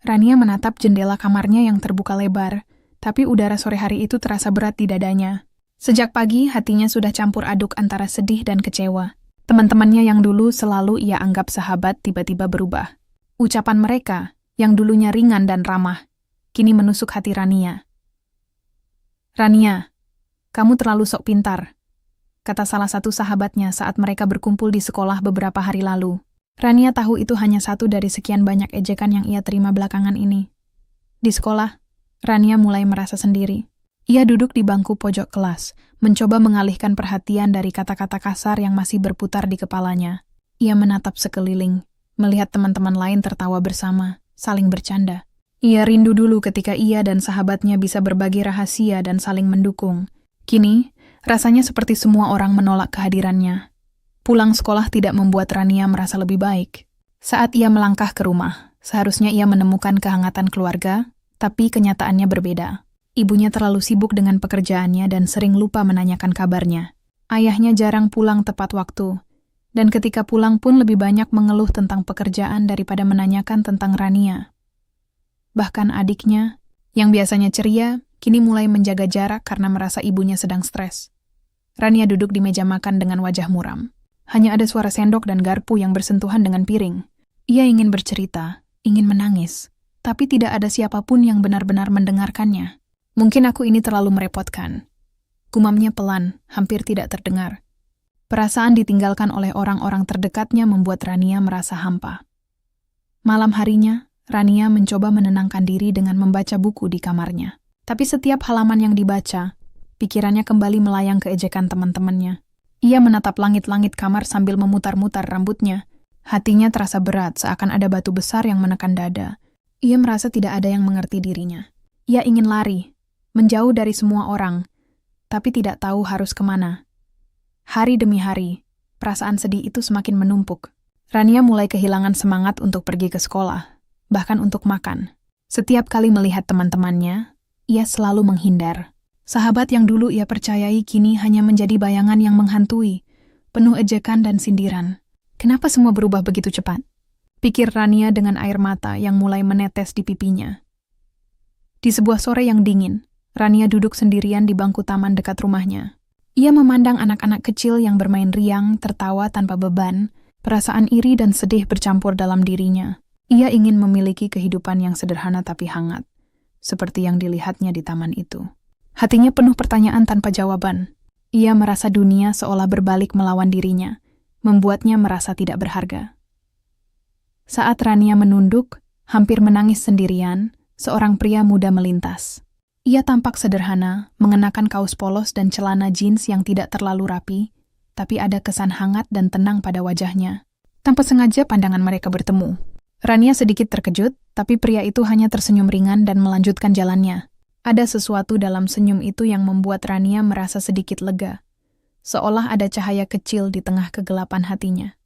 Rania menatap jendela kamarnya yang terbuka lebar, tapi udara sore hari itu terasa berat di dadanya. Sejak pagi, hatinya sudah campur aduk antara sedih dan kecewa. Teman-temannya yang dulu selalu ia anggap sahabat tiba-tiba berubah. Ucapan mereka, yang dulunya ringan dan ramah, kini menusuk hati Rania. "Rania, kamu terlalu sok pintar," kata salah satu sahabatnya saat mereka berkumpul di sekolah beberapa hari lalu. Rania tahu itu hanya satu dari sekian banyak ejekan yang ia terima belakangan ini. Di sekolah, Rania mulai merasa sendiri. Ia duduk di bangku pojok kelas, mencoba mengalihkan perhatian dari kata-kata kasar yang masih berputar di kepalanya. Ia menatap sekeliling, melihat teman-teman lain tertawa bersama, saling bercanda. Ia rindu dulu ketika ia dan sahabatnya bisa berbagi rahasia dan saling mendukung. Kini, rasanya seperti semua orang menolak kehadirannya. Pulang sekolah tidak membuat Rania merasa lebih baik. Saat ia melangkah ke rumah, seharusnya ia menemukan kehangatan keluarga, tapi kenyataannya berbeda. Ibunya terlalu sibuk dengan pekerjaannya dan sering lupa menanyakan kabarnya. Ayahnya jarang pulang tepat waktu, dan ketika pulang pun lebih banyak mengeluh tentang pekerjaan daripada menanyakan tentang Rania. Bahkan adiknya, yang biasanya ceria, kini mulai menjaga jarak karena merasa ibunya sedang stres. Rania duduk di meja makan dengan wajah muram. Hanya ada suara sendok dan garpu yang bersentuhan dengan piring. Ia ingin bercerita, ingin menangis, tapi tidak ada siapapun yang benar-benar mendengarkannya. "Mungkin aku ini terlalu merepotkan." Gumamnya pelan, hampir tidak terdengar. Perasaan ditinggalkan oleh orang-orang terdekatnya membuat Rania merasa hampa. Malam harinya, Rania mencoba menenangkan diri dengan membaca buku di kamarnya. Tapi setiap halaman yang dibaca, pikirannya kembali melayang ke ejekan teman-temannya. Ia menatap langit-langit kamar sambil memutar-mutar rambutnya. Hatinya terasa berat, seakan ada batu besar yang menekan dada. Ia merasa tidak ada yang mengerti dirinya. Ia ingin lari, menjauh dari semua orang, tapi tidak tahu harus kemana. Hari demi hari, perasaan sedih itu semakin menumpuk. Rania mulai kehilangan semangat untuk pergi ke sekolah, bahkan untuk makan. Setiap kali melihat teman-temannya, ia selalu menghindar. Sahabat yang dulu ia percayai kini hanya menjadi bayangan yang menghantui, penuh ejekan dan sindiran. Kenapa semua berubah begitu cepat? Pikir Rania dengan air mata yang mulai menetes di pipinya. Di sebuah sore yang dingin, Rania duduk sendirian di bangku taman dekat rumahnya. Ia memandang anak-anak kecil yang bermain riang, tertawa tanpa beban. Perasaan iri dan sedih bercampur dalam dirinya. Ia ingin memiliki kehidupan yang sederhana tapi hangat, seperti yang dilihatnya di taman itu. Hatinya penuh pertanyaan tanpa jawaban. Ia merasa dunia seolah berbalik melawan dirinya, membuatnya merasa tidak berharga. Saat Rania menunduk, hampir menangis sendirian, seorang pria muda melintas. Ia tampak sederhana, mengenakan kaos polos dan celana jeans yang tidak terlalu rapi, tapi ada kesan hangat dan tenang pada wajahnya. Tanpa sengaja pandangan mereka bertemu. Rania sedikit terkejut, tapi pria itu hanya tersenyum ringan dan melanjutkan jalannya. Ada sesuatu dalam senyum itu yang membuat Rania merasa sedikit lega, seolah ada cahaya kecil di tengah kegelapan hatinya.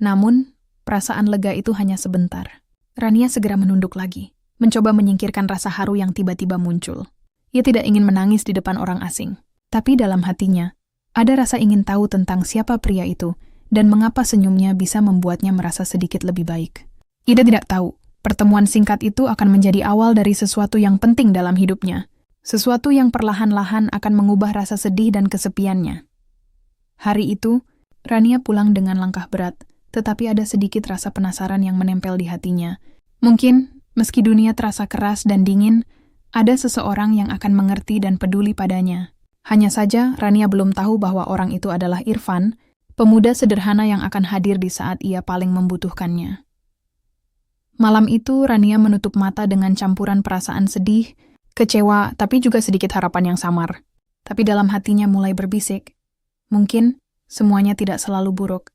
Namun, perasaan lega itu hanya sebentar. Rania segera menunduk lagi, mencoba menyingkirkan rasa haru yang tiba-tiba muncul. Ia tidak ingin menangis di depan orang asing, tapi dalam hatinya, ada rasa ingin tahu tentang siapa pria itu dan mengapa senyumnya bisa membuatnya merasa sedikit lebih baik. Ia tidak tahu, pertemuan singkat itu akan menjadi awal dari sesuatu yang penting dalam hidupnya. Sesuatu yang perlahan-lahan akan mengubah rasa sedih dan kesepiannya. Hari itu, Rania pulang dengan langkah berat, tetapi ada sedikit rasa penasaran yang menempel di hatinya. Mungkin, meski dunia terasa keras dan dingin, ada seseorang yang akan mengerti dan peduli padanya. Hanya saja, Rania belum tahu bahwa orang itu adalah Irfan, pemuda sederhana yang akan hadir di saat ia paling membutuhkannya. Malam itu, Rania menutup mata dengan campuran perasaan sedih, kecewa, tapi juga sedikit harapan yang samar. Tapi dalam hatinya mulai berbisik, mungkin semuanya tidak selalu buruk.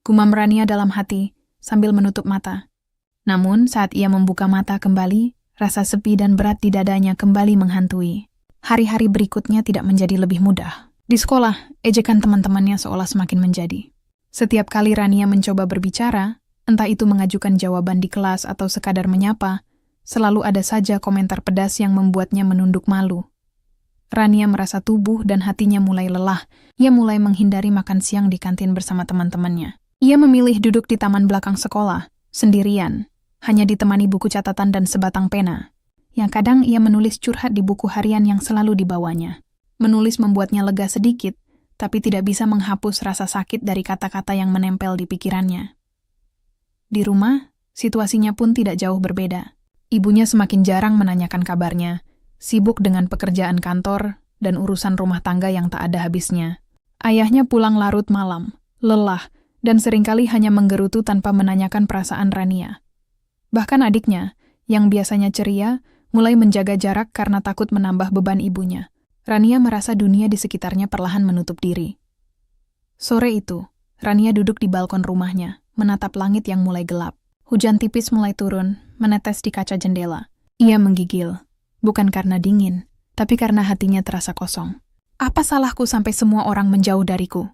Gumam Rania dalam hati, sambil menutup mata. Namun, saat ia membuka mata kembali, rasa sepi dan berat di dadanya kembali menghantui. Hari-hari berikutnya tidak menjadi lebih mudah. Di sekolah, ejekan teman-temannya seolah semakin menjadi. Setiap kali Rania mencoba berbicara, entah itu mengajukan jawaban di kelas atau sekadar menyapa, selalu ada saja komentar pedas yang membuatnya menunduk malu. Rania merasa tubuh dan hatinya mulai lelah. Ia mulai menghindari makan siang di kantin bersama teman-temannya. Ia memilih duduk di taman belakang sekolah, sendirian. hanya ditemani buku catatan dan sebatang pena. Yang kadang ia menulis curhat di buku harian yang selalu dibawanya. Menulis membuatnya lega sedikit, tapi tidak bisa menghapus rasa sakit dari kata-kata yang menempel di pikirannya. Di rumah, situasinya pun tidak jauh berbeda. Ibunya semakin jarang menanyakan kabarnya, sibuk dengan pekerjaan kantor dan urusan rumah tangga yang tak ada habisnya. Ayahnya pulang larut malam, lelah, dan seringkali hanya menggerutu tanpa menanyakan perasaan Rania. Bahkan adiknya, yang biasanya ceria, mulai menjaga jarak karena takut menambah beban ibunya. Rania merasa dunia di sekitarnya perlahan menutup diri. Sore itu, Rania duduk di balkon rumahnya, menatap langit yang mulai gelap. Hujan tipis mulai turun, menetes di kaca jendela. Ia menggigil, bukan karena dingin, tapi karena hatinya terasa kosong. Apa salahku sampai semua orang menjauh dariku?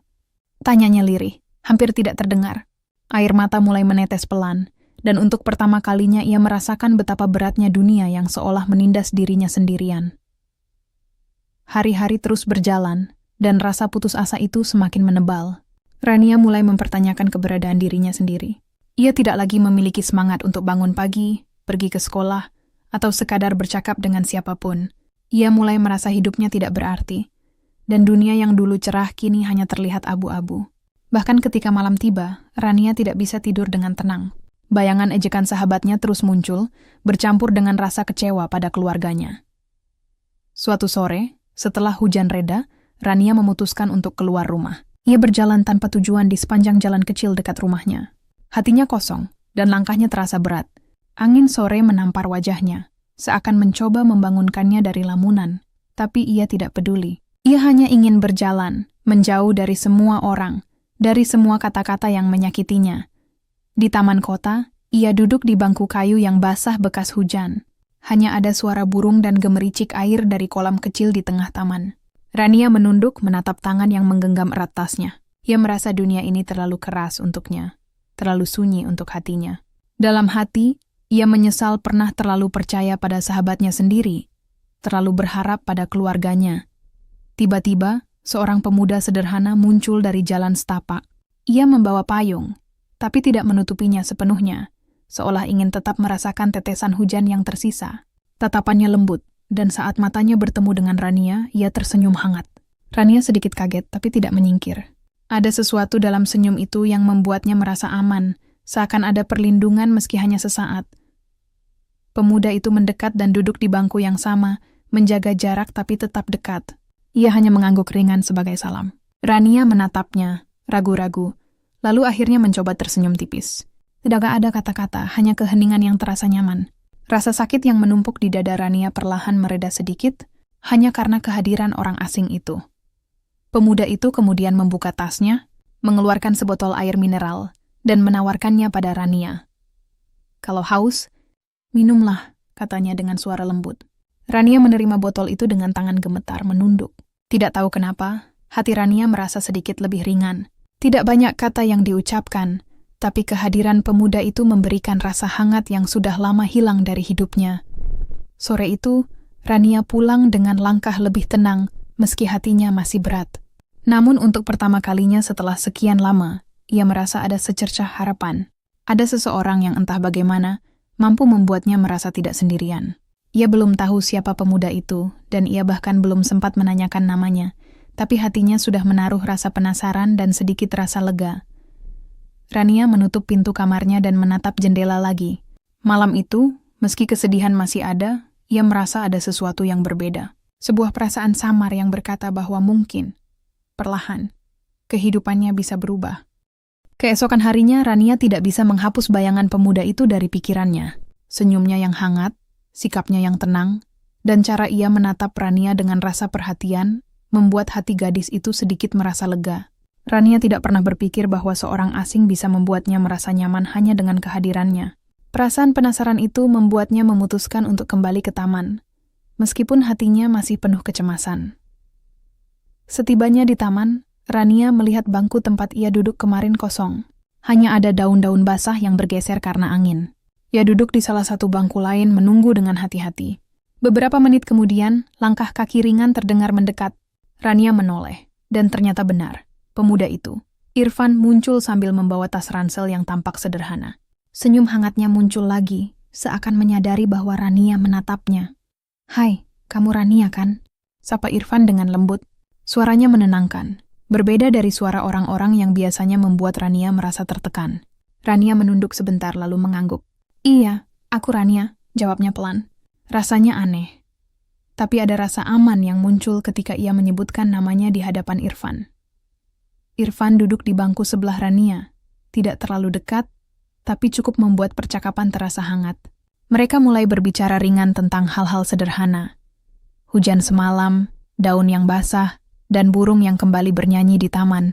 Tanyanya lirih, hampir tidak terdengar. Air mata mulai menetes pelan, dan untuk pertama kalinya ia merasakan betapa beratnya dunia yang seolah menindas dirinya sendirian. Hari-hari terus berjalan, dan rasa putus asa itu semakin menebal. Rania mulai mempertanyakan keberadaan dirinya sendiri. Ia tidak lagi memiliki semangat untuk bangun pagi, pergi ke sekolah, atau sekadar bercakap dengan siapapun. Ia mulai merasa hidupnya tidak berarti, dan dunia yang dulu cerah kini hanya terlihat abu-abu. Bahkan ketika malam tiba, Rania tidak bisa tidur dengan tenang. Bayangan ejekan sahabatnya terus muncul, bercampur dengan rasa kecewa pada keluarganya. Suatu sore, setelah hujan reda, Rania memutuskan untuk keluar rumah. Ia berjalan tanpa tujuan di sepanjang jalan kecil dekat rumahnya. Hatinya kosong, dan langkahnya terasa berat. Angin sore menampar wajahnya, seakan mencoba membangunkannya dari lamunan. Tapi ia tidak peduli. Ia hanya ingin berjalan, menjauh dari semua orang, dari semua kata-kata yang menyakitinya. Di taman kota, ia duduk di bangku kayu yang basah bekas hujan. Hanya ada suara burung dan gemericik air dari kolam kecil di tengah taman. Rania menunduk menatap tangan yang menggenggam erat tasnya. Ia merasa dunia ini terlalu keras untuknya, terlalu sunyi untuk hatinya. Dalam hati, ia menyesal pernah terlalu percaya pada sahabatnya sendiri, terlalu berharap pada keluarganya. Tiba-tiba, seorang pemuda sederhana muncul dari jalan setapak. Ia membawa payung, tapi tidak menutupinya sepenuhnya, seolah ingin tetap merasakan tetesan hujan yang tersisa. Tatapannya lembut, dan saat matanya bertemu dengan Rania, ia tersenyum hangat. Rania sedikit kaget, tapi tidak menyingkir. Ada sesuatu dalam senyum itu yang membuatnya merasa aman, seakan ada perlindungan meski hanya sesaat. Pemuda itu mendekat dan duduk di bangku yang sama, menjaga jarak tapi tetap dekat. Ia hanya mengangguk ringan sebagai salam. Rania menatapnya, ragu-ragu, lalu akhirnya mencoba tersenyum tipis. Tidak ada kata-kata, hanya keheningan yang terasa nyaman. Rasa sakit yang menumpuk di dada Rania perlahan mereda sedikit, hanya karena kehadiran orang asing itu. Pemuda itu kemudian membuka tasnya, mengeluarkan sebotol air mineral, dan menawarkannya pada Rania. Kalau haus, minumlah, katanya dengan suara lembut. Rania menerima botol itu dengan tangan gemetar, menunduk. Tidak tahu kenapa, hati Rania merasa sedikit lebih ringan. Tidak banyak kata yang diucapkan, tapi kehadiran pemuda itu memberikan rasa hangat yang sudah lama hilang dari hidupnya. Sore itu, Rania pulang dengan langkah lebih tenang, meski hatinya masih berat. Namun untuk pertama kalinya setelah sekian lama, ia merasa ada secercah harapan. Ada seseorang yang entah bagaimana, mampu membuatnya merasa tidak sendirian. Ia belum tahu siapa pemuda itu, dan ia bahkan belum sempat menanyakan namanya, tapi hatinya sudah menaruh rasa penasaran dan sedikit rasa lega. Rania menutup pintu kamarnya dan menatap jendela lagi. Malam itu, meski kesedihan masih ada, ia merasa ada sesuatu yang berbeda. Sebuah perasaan samar yang berkata bahwa mungkin, perlahan, kehidupannya bisa berubah. Keesokan harinya, Rania tidak bisa menghapus bayangan pemuda itu dari pikirannya. Senyumnya yang hangat, sikapnya yang tenang, dan cara ia menatap Rania dengan rasa perhatian, membuat hati gadis itu sedikit merasa lega. Rania tidak pernah berpikir bahwa seorang asing bisa membuatnya merasa nyaman hanya dengan kehadirannya. Perasaan penasaran itu membuatnya memutuskan untuk kembali ke taman, meskipun hatinya masih penuh kecemasan. Setibanya di taman, Rania melihat bangku tempat ia duduk kemarin kosong. Hanya ada daun-daun basah yang bergeser karena angin. Ia duduk di salah satu bangku lain menunggu dengan hati-hati. Beberapa menit kemudian, langkah kaki ringan terdengar mendekat. Rania menoleh, dan ternyata benar. Pemuda itu, Irfan, muncul sambil membawa tas ransel yang tampak sederhana. Senyum hangatnya muncul lagi, seakan menyadari bahwa Rania menatapnya. "Hai, kamu Rania kan?" sapa Irfan dengan lembut. Suaranya menenangkan, berbeda dari suara orang-orang yang biasanya membuat Rania merasa tertekan. Rania menunduk sebentar lalu mengangguk. "Iya, aku Rania," jawabnya pelan. Rasanya aneh. Tapi ada rasa aman yang muncul ketika ia menyebutkan namanya di hadapan Irfan. Irfan duduk di bangku sebelah Rania. Tidak terlalu dekat, tapi cukup membuat percakapan terasa hangat. Mereka mulai berbicara ringan tentang hal-hal sederhana. Hujan semalam, daun yang basah, dan burung yang kembali bernyanyi di taman.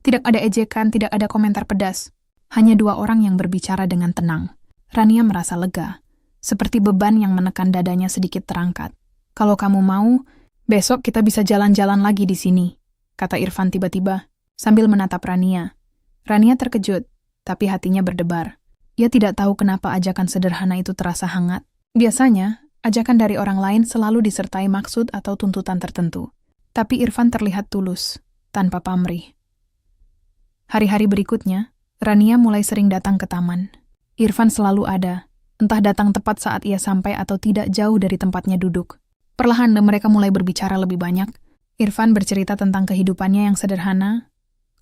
Tidak ada ejekan, tidak ada komentar pedas. Hanya dua orang yang berbicara dengan tenang. Rania merasa lega, seperti beban yang menekan dadanya sedikit terangkat. "Kalau kamu mau, besok kita bisa jalan-jalan lagi di sini," kata Irfan tiba-tiba, sambil menatap Rania. Rania terkejut, tapi hatinya berdebar. Ia tidak tahu kenapa ajakan sederhana itu terasa hangat. Biasanya, ajakan dari orang lain selalu disertai maksud atau tuntutan tertentu. Tapi Irfan terlihat tulus, tanpa pamrih. Hari-hari berikutnya, Rania mulai sering datang ke taman. Irfan selalu ada, entah datang tepat saat ia sampai atau tidak jauh dari tempatnya duduk. Perlahan mereka mulai berbicara lebih banyak. Irfan bercerita tentang kehidupannya yang sederhana,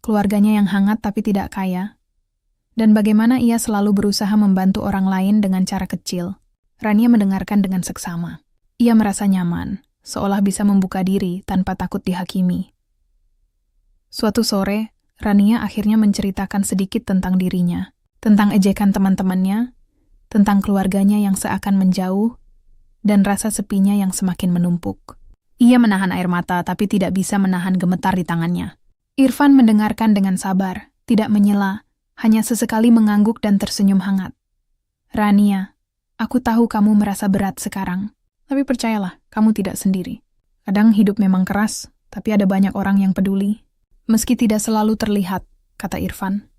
keluarganya yang hangat tapi tidak kaya, dan bagaimana ia selalu berusaha membantu orang lain dengan cara kecil. Rania mendengarkan dengan seksama. Ia merasa nyaman, seolah bisa membuka diri tanpa takut dihakimi. Suatu sore, Rania akhirnya menceritakan sedikit tentang dirinya, tentang ejekan teman-temannya, tentang keluarganya yang seakan menjauh, dan rasa sepinya yang semakin menumpuk. Ia menahan air mata tapi tidak bisa menahan gemetar di tangannya. Irfan mendengarkan dengan sabar, tidak menyela, hanya sesekali mengangguk dan tersenyum hangat. "Rania, aku tahu kamu merasa berat sekarang, tapi percayalah, kamu tidak sendiri. Kadang hidup memang keras, tapi ada banyak orang yang peduli. Meski tidak selalu terlihat," kata Irfan.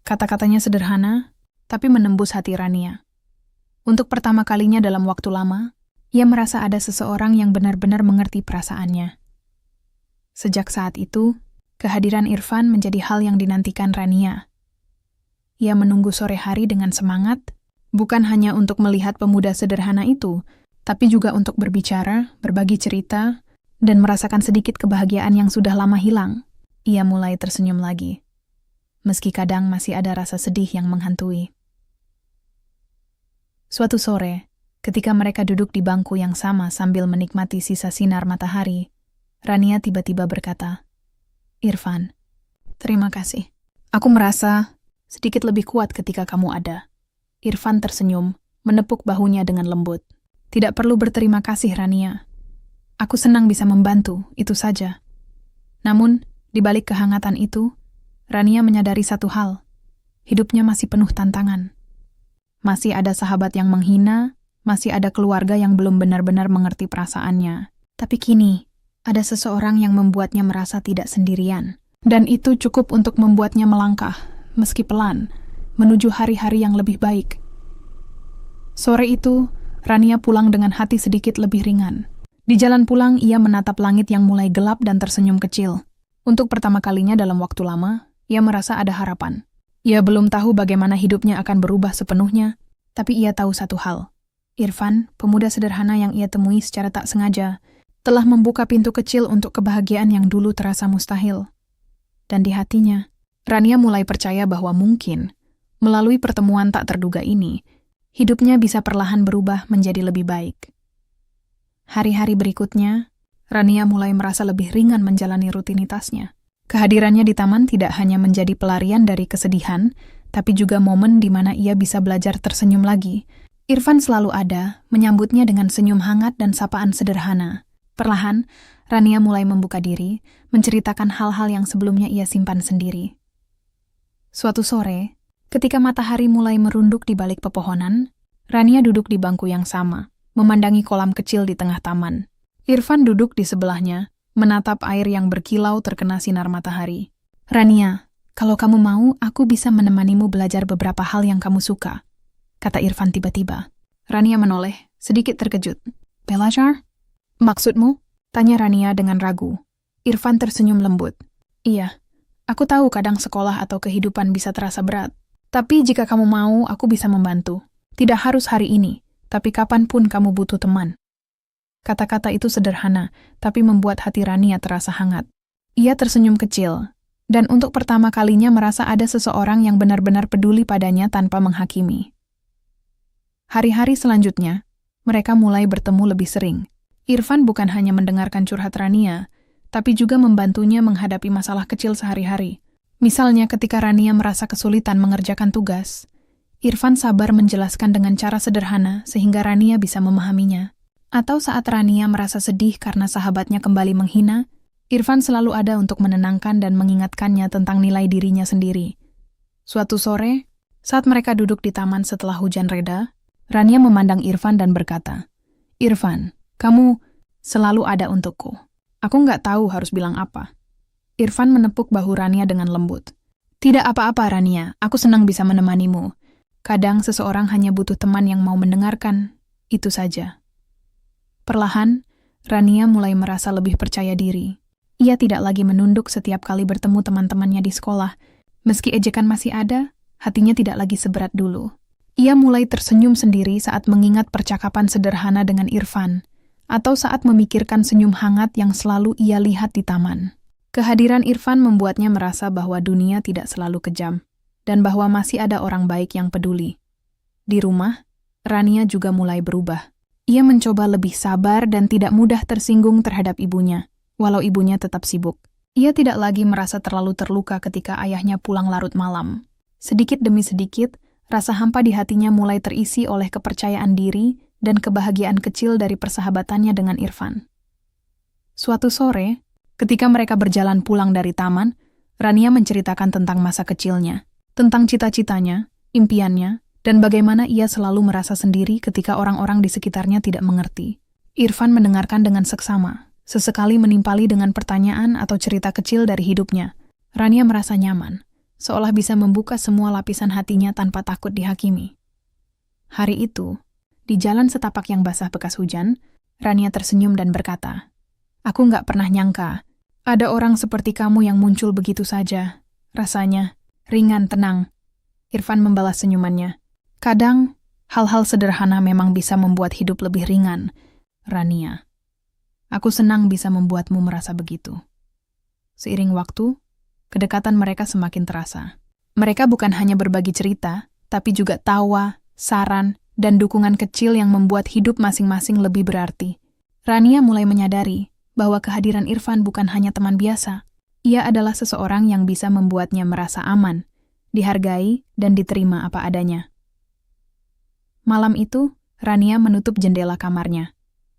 Kata-katanya sederhana, tapi menembus hati Rania. Untuk pertama kalinya dalam waktu lama, ia merasa ada seseorang yang benar-benar mengerti perasaannya. Sejak saat itu, kehadiran Irfan menjadi hal yang dinantikan Rania. Ia menunggu sore hari dengan semangat, bukan hanya untuk melihat pemuda sederhana itu, tapi juga untuk berbicara, berbagi cerita, dan merasakan sedikit kebahagiaan yang sudah lama hilang. Ia mulai tersenyum lagi, meski kadang masih ada rasa sedih yang menghantui. Suatu sore, ketika mereka duduk di bangku yang sama sambil menikmati sisa sinar matahari, Rania tiba-tiba berkata, "Irfan, terima kasih. Aku merasa sedikit lebih kuat ketika kamu ada." Irfan tersenyum, menepuk bahunya dengan lembut. "Tidak perlu berterima kasih, Rania. Aku senang bisa membantu, itu saja." Namun, di balik kehangatan itu, Rania menyadari satu hal. Hidupnya masih penuh tantangan. Masih ada sahabat yang menghina, masih ada keluarga yang belum benar-benar mengerti perasaannya. Tapi kini, ada seseorang yang membuatnya merasa tidak sendirian. Dan itu cukup untuk membuatnya melangkah, meski pelan, menuju hari-hari yang lebih baik. Sore itu, Rania pulang dengan hati sedikit lebih ringan. Di jalan pulang, ia menatap langit yang mulai gelap dan tersenyum kecil. Untuk pertama kalinya dalam waktu lama, ia merasa ada harapan. Ia belum tahu bagaimana hidupnya akan berubah sepenuhnya, tapi ia tahu satu hal. Irfan, pemuda sederhana yang ia temui secara tak sengaja, telah membuka pintu kecil untuk kebahagiaan yang dulu terasa mustahil. Dan di hatinya, Rania mulai percaya bahwa mungkin, melalui pertemuan tak terduga ini, hidupnya bisa perlahan berubah menjadi lebih baik. Hari-hari berikutnya, Rania mulai merasa lebih ringan menjalani rutinitasnya. Kehadirannya di taman tidak hanya menjadi pelarian dari kesedihan, tapi juga momen di mana ia bisa belajar tersenyum lagi. Irfan selalu ada, menyambutnya dengan senyum hangat dan sapaan sederhana. Perlahan, Rania mulai membuka diri, menceritakan hal-hal yang sebelumnya ia simpan sendiri. Suatu sore, ketika matahari mulai merunduk di balik pepohonan, Rania duduk di bangku yang sama, memandangi kolam kecil di tengah taman. Irfan duduk di sebelahnya, menatap air yang berkilau terkena sinar matahari. "Rania, kalau kamu mau, aku bisa menemanimu belajar beberapa hal yang kamu suka," kata Irfan tiba-tiba. Rania menoleh, sedikit terkejut. "Belajar? Maksudmu?" tanya Rania dengan ragu. Irfan tersenyum lembut. "Iya, aku tahu kadang sekolah atau kehidupan bisa terasa berat, Tapi jika kamu mau, aku bisa membantu. Tidak harus hari ini, tapi kapanpun kamu butuh teman. Kata-kata itu sederhana, tapi membuat hati Rania terasa hangat. Ia tersenyum kecil, dan untuk pertama kalinya merasa ada seseorang yang benar-benar peduli padanya tanpa menghakimi. Hari-hari selanjutnya, mereka mulai bertemu lebih sering. Irfan bukan hanya mendengarkan curhat Rania, tapi juga membantunya menghadapi masalah kecil sehari-hari. Misalnya ketika Rania merasa kesulitan mengerjakan tugas, Irfan sabar menjelaskan dengan cara sederhana sehingga Rania bisa memahaminya. Atau saat Rania merasa sedih karena sahabatnya kembali menghina, Irfan selalu ada untuk menenangkan dan mengingatkannya tentang nilai dirinya sendiri. Suatu sore, saat mereka duduk di taman setelah hujan reda, Rania memandang Irfan dan berkata, "Irfan, kamu selalu ada untukku. Aku nggak tahu harus bilang apa." Irfan menepuk bahu Rania dengan lembut. "Tidak apa-apa, Rania. Aku senang bisa menemanimu. Kadang seseorang hanya butuh teman yang mau mendengarkan. Itu saja." Perlahan, Rania mulai merasa lebih percaya diri. Ia tidak lagi menunduk setiap kali bertemu teman-temannya di sekolah. Meski ejekan masih ada, hatinya tidak lagi seberat dulu. Ia mulai tersenyum sendiri saat mengingat percakapan sederhana dengan Irfan, atau saat memikirkan senyum hangat yang selalu ia lihat di taman. Kehadiran Irfan membuatnya merasa bahwa dunia tidak selalu kejam, dan bahwa masih ada orang baik yang peduli. Di rumah, Rania juga mulai berubah. Ia mencoba lebih sabar dan tidak mudah tersinggung terhadap ibunya, walau ibunya tetap sibuk. Ia tidak lagi merasa terlalu terluka ketika ayahnya pulang larut malam. Sedikit demi sedikit, rasa hampa di hatinya mulai terisi oleh kepercayaan diri dan kebahagiaan kecil dari persahabatannya dengan Irfan. Suatu sore, ketika mereka berjalan pulang dari taman, Rania menceritakan tentang masa kecilnya, tentang cita-citanya, impiannya, dan bagaimana ia selalu merasa sendiri ketika orang-orang di sekitarnya tidak mengerti. Irfan mendengarkan dengan seksama, sesekali menimpali dengan pertanyaan atau cerita kecil dari hidupnya. Rania merasa nyaman, seolah bisa membuka semua lapisan hatinya tanpa takut dihakimi. Hari itu, di jalan setapak yang basah bekas hujan, Rania tersenyum dan berkata, "Aku nggak pernah nyangka, ada orang seperti kamu yang muncul begitu saja. Rasanya ringan, tenang." Irfan membalas senyumannya. "Kadang, hal-hal sederhana memang bisa membuat hidup lebih ringan, Rania. Aku senang bisa membuatmu merasa begitu." Seiring waktu, kedekatan mereka semakin terasa. Mereka bukan hanya berbagi cerita, tapi juga tawa, saran, dan dukungan kecil yang membuat hidup masing-masing lebih berarti. Rania mulai menyadari bahwa kehadiran Irfan bukan hanya teman biasa. Ia adalah seseorang yang bisa membuatnya merasa aman, dihargai, dan diterima apa adanya. Malam itu, Rania menutup jendela kamarnya,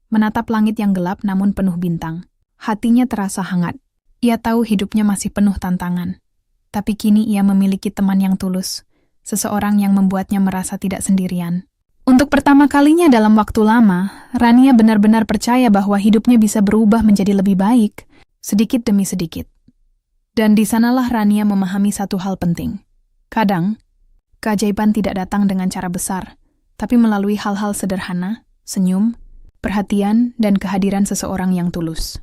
menatap langit yang gelap namun penuh bintang. Hatinya terasa hangat. Ia tahu hidupnya masih penuh tantangan. Tapi kini ia memiliki teman yang tulus, seseorang yang membuatnya merasa tidak sendirian. Untuk pertama kalinya dalam waktu lama, Rania benar-benar percaya bahwa hidupnya bisa berubah menjadi lebih baik, sedikit demi sedikit. Dan di sanalah Rania memahami satu hal penting. Kadang, keajaiban tidak datang dengan cara besar, tapi melalui hal-hal sederhana, senyum, perhatian, dan kehadiran seseorang yang tulus.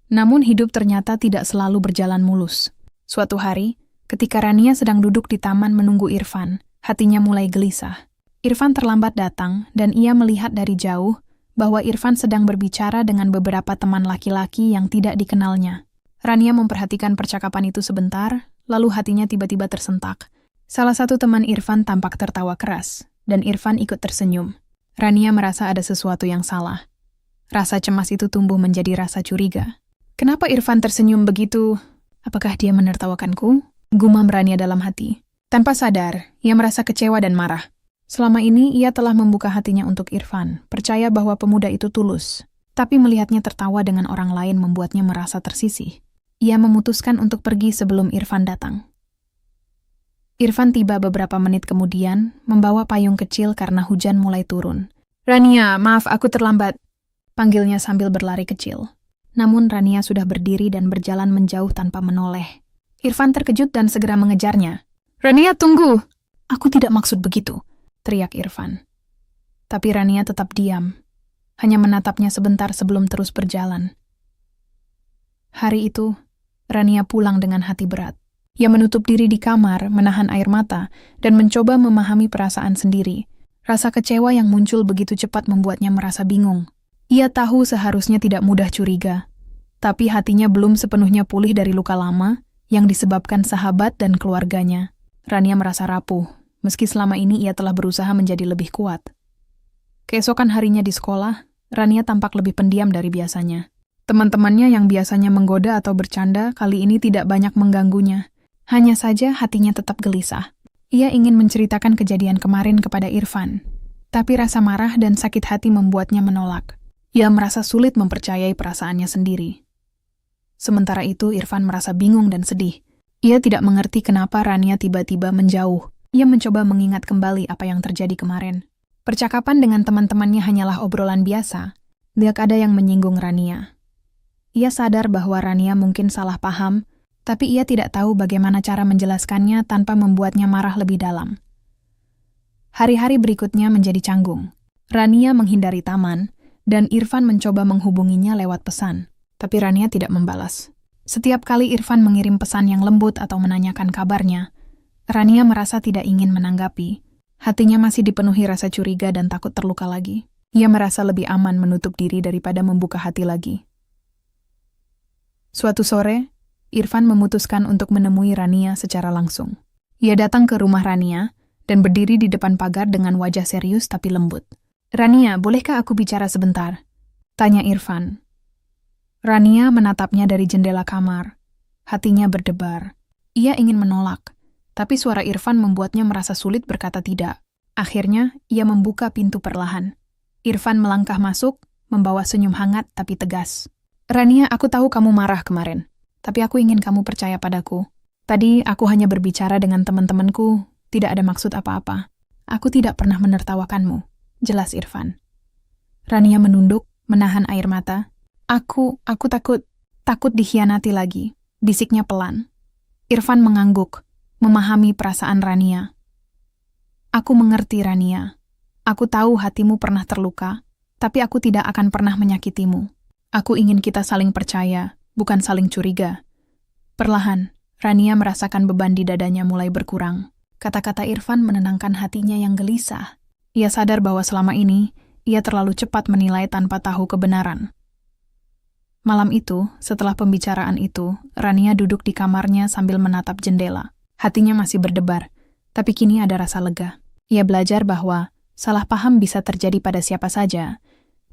Namun hidup ternyata tidak selalu berjalan mulus. Suatu hari, ketika Rania sedang duduk di taman menunggu Irfan, hatinya mulai gelisah. Irfan terlambat datang dan ia melihat dari jauh bahwa Irfan sedang berbicara dengan beberapa teman laki-laki yang tidak dikenalnya. Rania memperhatikan percakapan itu sebentar, lalu hatinya tiba-tiba tersentak. Salah satu teman Irfan tampak tertawa keras, dan Irfan ikut tersenyum. Rania merasa ada sesuatu yang salah. Rasa cemas itu tumbuh menjadi rasa curiga. Kenapa Irfan tersenyum begitu? Apakah dia menertawakanku? Gumam Rania dalam hati. Tanpa sadar, ia merasa kecewa dan marah. Selama ini, ia telah membuka hatinya untuk Irfan, percaya bahwa pemuda itu tulus. Tapi melihatnya tertawa dengan orang lain membuatnya merasa tersisih. Ia memutuskan untuk pergi sebelum Irfan datang. Irfan tiba beberapa menit kemudian, membawa payung kecil karena hujan mulai turun. "Rania, maaf aku terlambat," panggilnya sambil berlari kecil. Namun Rania sudah berdiri dan berjalan menjauh tanpa menoleh. Irfan terkejut dan segera mengejarnya. "Rania, tunggu!" "Aku tidak maksud begitu," teriak Irfan. Tapi Rania tetap diam, hanya menatapnya sebentar sebelum terus berjalan. Hari itu, Rania pulang dengan hati berat. Ia menutup diri di kamar, menahan air mata, dan mencoba memahami perasaan sendiri. Rasa kecewa yang muncul begitu cepat membuatnya merasa bingung. Ia tahu seharusnya tidak mudah curiga, tapi hatinya belum sepenuhnya pulih dari luka lama yang disebabkan sahabat dan keluarganya. Rania merasa rapuh, meski selama ini ia telah berusaha menjadi lebih kuat. Keesokan harinya di sekolah, Rania tampak lebih pendiam dari biasanya. Teman-temannya yang biasanya menggoda atau bercanda kali ini tidak banyak mengganggunya. Hanya saja hatinya tetap gelisah. Ia ingin menceritakan kejadian kemarin kepada Irfan, tapi rasa marah dan sakit hati membuatnya menolak. Ia merasa sulit mempercayai perasaannya sendiri. Sementara itu, Irfan merasa bingung dan sedih. Ia tidak mengerti kenapa Rania tiba-tiba menjauh. Ia mencoba mengingat kembali apa yang terjadi kemarin. Percakapan dengan teman-temannya hanyalah obrolan biasa. Tidak ada yang menyinggung Rania. Ia sadar bahwa Rania mungkin salah paham, tapi ia tidak tahu bagaimana cara menjelaskannya tanpa membuatnya marah lebih dalam. Hari-hari berikutnya menjadi canggung. Rania menghindari taman, dan Irfan mencoba menghubunginya lewat pesan. Tapi Rania tidak membalas. Setiap kali Irfan mengirim pesan yang lembut atau menanyakan kabarnya, Rania merasa tidak ingin menanggapi. Hatinya masih dipenuhi rasa curiga dan takut terluka lagi. Ia merasa lebih aman menutup diri daripada membuka hati lagi. Suatu sore, Irfan memutuskan untuk menemui Rania secara langsung. Ia datang ke rumah Rania dan berdiri di depan pagar dengan wajah serius tapi lembut. "Rania, bolehkah aku bicara sebentar?" tanya Irfan. Rania menatapnya dari jendela kamar. Hatinya berdebar. Ia ingin menolak, tapi suara Irfan membuatnya merasa sulit berkata tidak. Akhirnya, ia membuka pintu perlahan. Irfan melangkah masuk, membawa senyum hangat tapi tegas. "Rania, aku tahu kamu marah kemarin. Tapi aku ingin kamu percaya padaku. Tadi aku hanya berbicara dengan teman-temanku, tidak ada maksud apa-apa. Aku tidak pernah menertawakanmu," jelas Irfan. Rania menunduk, menahan air mata. Aku takut dikhianati lagi," bisiknya pelan. Irfan mengangguk, memahami perasaan Rania. "Aku mengerti, Rania. Aku tahu hatimu pernah terluka, tapi aku tidak akan pernah menyakitimu. Aku ingin kita saling percaya, bukan saling curiga." Perlahan, Rania merasakan beban di dadanya mulai berkurang. Kata-kata Irfan menenangkan hatinya yang gelisah. Ia sadar bahwa selama ini, ia terlalu cepat menilai tanpa tahu kebenaran. Malam itu, setelah pembicaraan itu, Rania duduk di kamarnya sambil menatap jendela. Hatinya masih berdebar, tapi kini ada rasa lega. Ia belajar bahwa salah paham bisa terjadi pada siapa saja,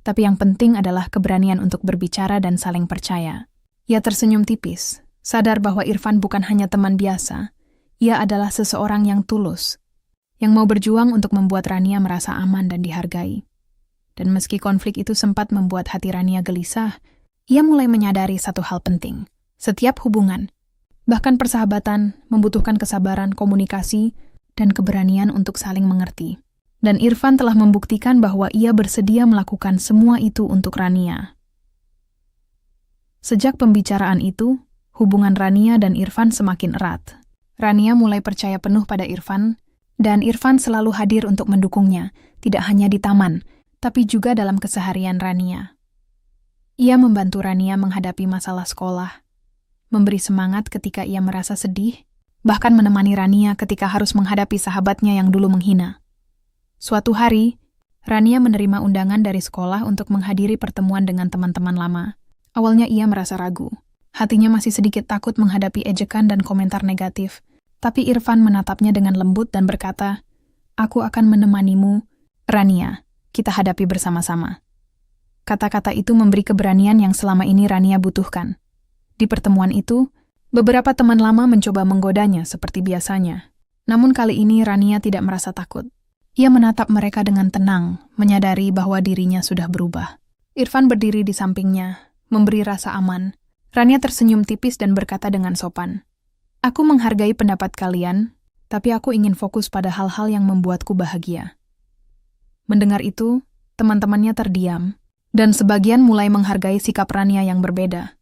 tapi yang penting adalah keberanian untuk berbicara dan saling percaya. Ia tersenyum tipis, sadar bahwa Irfan bukan hanya teman biasa, ia adalah seseorang yang tulus, yang mau berjuang untuk membuat Rania merasa aman dan dihargai. Dan meski konflik itu sempat membuat hati Rania gelisah, ia mulai menyadari satu hal penting. Setiap hubungan, bahkan persahabatan, membutuhkan kesabaran, komunikasi, dan keberanian untuk saling mengerti. Dan Irfan telah membuktikan bahwa ia bersedia melakukan semua itu untuk Rania. Sejak pembicaraan itu, hubungan Rania dan Irfan semakin erat. Rania mulai percaya penuh pada Irfan, dan Irfan selalu hadir untuk mendukungnya, tidak hanya di taman, tapi juga dalam keseharian Rania. Ia membantu Rania menghadapi masalah sekolah, memberi semangat ketika ia merasa sedih, bahkan menemani Rania ketika harus menghadapi sahabatnya yang dulu menghina. Suatu hari, Rania menerima undangan dari sekolah untuk menghadiri pertemuan dengan teman-teman lama. Awalnya ia merasa ragu. Hatinya masih sedikit takut menghadapi ejekan dan komentar negatif. Tapi Irfan menatapnya dengan lembut dan berkata, "Aku akan menemanimu, Rania. Kita hadapi bersama-sama." Kata-kata itu memberi keberanian yang selama ini Rania butuhkan. Di pertemuan itu, beberapa teman lama mencoba menggodanya seperti biasanya. Namun kali ini Rania tidak merasa takut. Ia menatap mereka dengan tenang, menyadari bahwa dirinya sudah berubah. Irfan berdiri di sampingnya, memberi rasa aman. Rania tersenyum tipis dan berkata dengan sopan, "Aku menghargai pendapat kalian, tapi aku ingin fokus pada hal-hal yang membuatku bahagia." Mendengar itu, teman-temannya terdiam, dan sebagian mulai menghargai sikap Rania yang berbeda.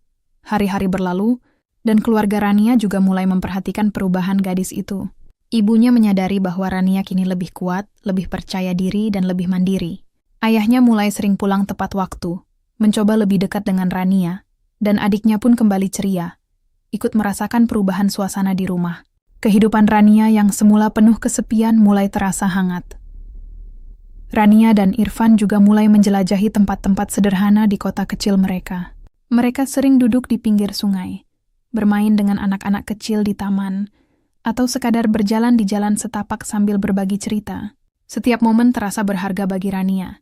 Hari-hari berlalu, dan keluarga Rania juga mulai memperhatikan perubahan gadis itu. Ibunya menyadari bahwa Rania kini lebih kuat, lebih percaya diri, dan lebih mandiri. Ayahnya mulai sering pulang tepat waktu, mencoba lebih dekat dengan Rania, dan adiknya pun kembali ceria. ikut merasakan perubahan suasana di rumah. Kehidupan Rania yang semula penuh kesepian mulai terasa hangat. Rania dan Irfan juga mulai menjelajahi tempat-tempat sederhana di kota kecil mereka. Mereka sering duduk di pinggir sungai, bermain dengan anak-anak kecil di taman, atau sekadar berjalan di jalan setapak sambil berbagi cerita. Setiap momen terasa berharga bagi Rania.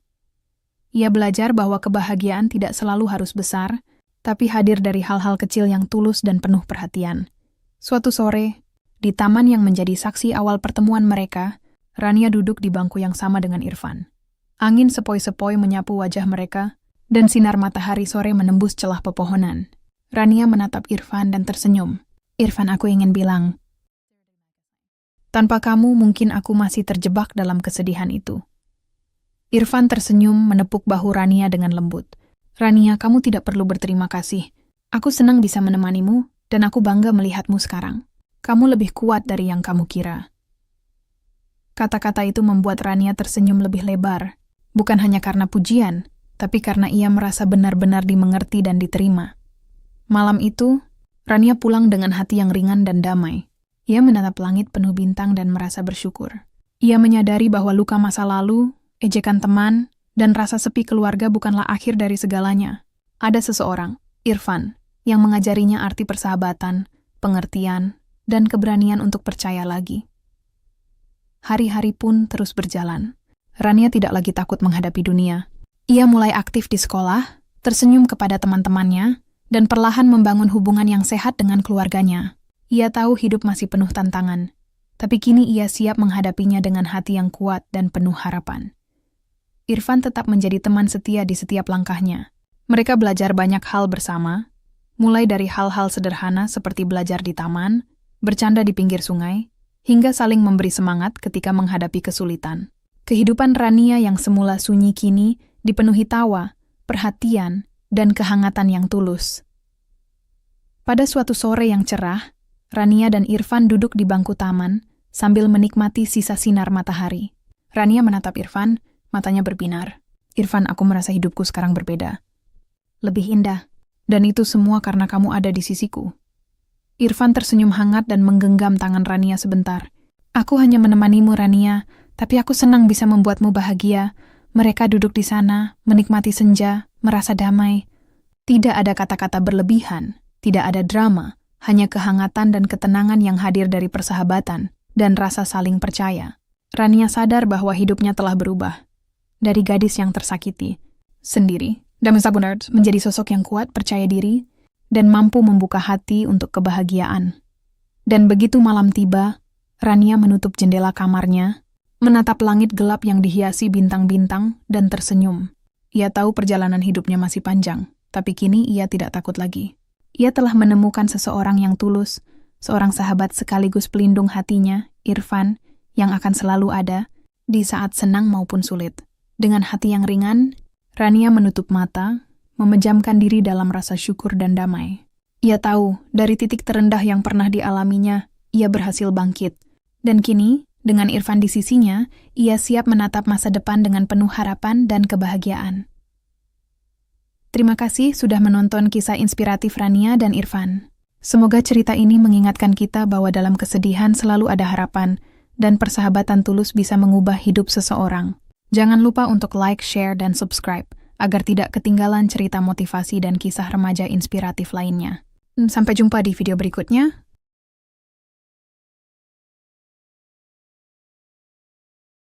Ia belajar bahwa kebahagiaan tidak selalu harus besar, tapi hadir dari hal-hal kecil yang tulus dan penuh perhatian. Suatu sore, di taman yang menjadi saksi awal pertemuan mereka, Rania duduk di bangku yang sama dengan Irfan. Angin sepoi-sepoi menyapu wajah mereka, dan sinar matahari sore menembus celah pepohonan. Rania menatap Irfan dan tersenyum. "Irfan, aku ingin bilang, tanpa kamu mungkin aku masih terjebak dalam kesedihan itu." Irfan tersenyum menepuk bahu Rania dengan lembut. "Rania, kamu tidak perlu berterima kasih. Aku senang bisa menemanimu, dan aku bangga melihatmu sekarang. Kamu lebih kuat dari yang kamu kira." Kata-kata itu membuat Rania tersenyum lebih lebar, bukan hanya karena pujian, tapi karena ia merasa benar-benar dimengerti dan diterima. Malam itu, Rania pulang dengan hati yang ringan dan damai. Ia menatap langit penuh bintang dan merasa bersyukur. Ia menyadari bahwa luka masa lalu, ejekan teman, dan rasa sepi keluarga bukanlah akhir dari segalanya. Ada seseorang, Irfan, yang mengajarinya arti persahabatan, pengertian, dan keberanian untuk percaya lagi. Hari-hari pun terus berjalan. Rania tidak lagi takut menghadapi dunia. Ia mulai aktif di sekolah, tersenyum kepada teman-temannya, dan perlahan membangun hubungan yang sehat dengan keluarganya. Ia tahu hidup masih penuh tantangan, tapi kini ia siap menghadapinya dengan hati yang kuat dan penuh harapan. Irfan tetap menjadi teman setia di setiap langkahnya. Mereka belajar banyak hal bersama, mulai dari hal-hal sederhana seperti belajar di taman, bercanda di pinggir sungai, hingga saling memberi semangat ketika menghadapi kesulitan. Kehidupan Rania yang semula sunyi kini dipenuhi tawa, perhatian, dan kehangatan yang tulus. Pada suatu sore yang cerah, Rania dan Irfan duduk di bangku taman sambil menikmati sisa sinar matahari. Rania menatap Irfan, matanya berbinar. "Irfan, aku merasa hidupku sekarang berbeda. Lebih indah. Dan itu semua karena kamu ada di sisiku." Irfan tersenyum hangat dan menggenggam tangan Rania sebentar. "Aku hanya menemanimu, Rania, tapi aku senang bisa membuatmu bahagia." Mereka duduk di sana, menikmati senja, merasa damai. Tidak ada kata-kata berlebihan, tidak ada drama, hanya kehangatan dan ketenangan yang hadir dari persahabatan dan rasa saling percaya. Rania sadar bahwa hidupnya telah berubah. Dari gadis yang tersakiti, sendiri, dan menjadi sosok yang kuat, percaya diri, dan mampu membuka hati untuk kebahagiaan. Dan begitu malam tiba, Rania menutup jendela kamarnya, menatap langit gelap yang dihiasi bintang-bintang, dan tersenyum. Ia tahu perjalanan hidupnya masih panjang, tapi kini ia tidak takut lagi. Ia telah menemukan seseorang yang tulus, seorang sahabat sekaligus pelindung hatinya, Irfan, yang akan selalu ada, di saat senang maupun sulit. Dengan hati yang ringan, Rania menutup mata, memejamkan diri dalam rasa syukur dan damai. Ia tahu, dari titik terendah yang pernah dialaminya, ia berhasil bangkit. Dan kini, dengan Irfan di sisinya, ia siap menatap masa depan dengan penuh harapan dan kebahagiaan. Terima kasih sudah menonton kisah inspiratif Rania dan Irfan. Semoga cerita ini mengingatkan kita bahwa dalam kesedihan selalu ada harapan, dan persahabatan tulus bisa mengubah hidup seseorang. Jangan lupa untuk like, share, dan subscribe, agar tidak ketinggalan cerita motivasi dan kisah remaja inspiratif lainnya. Sampai jumpa di video berikutnya.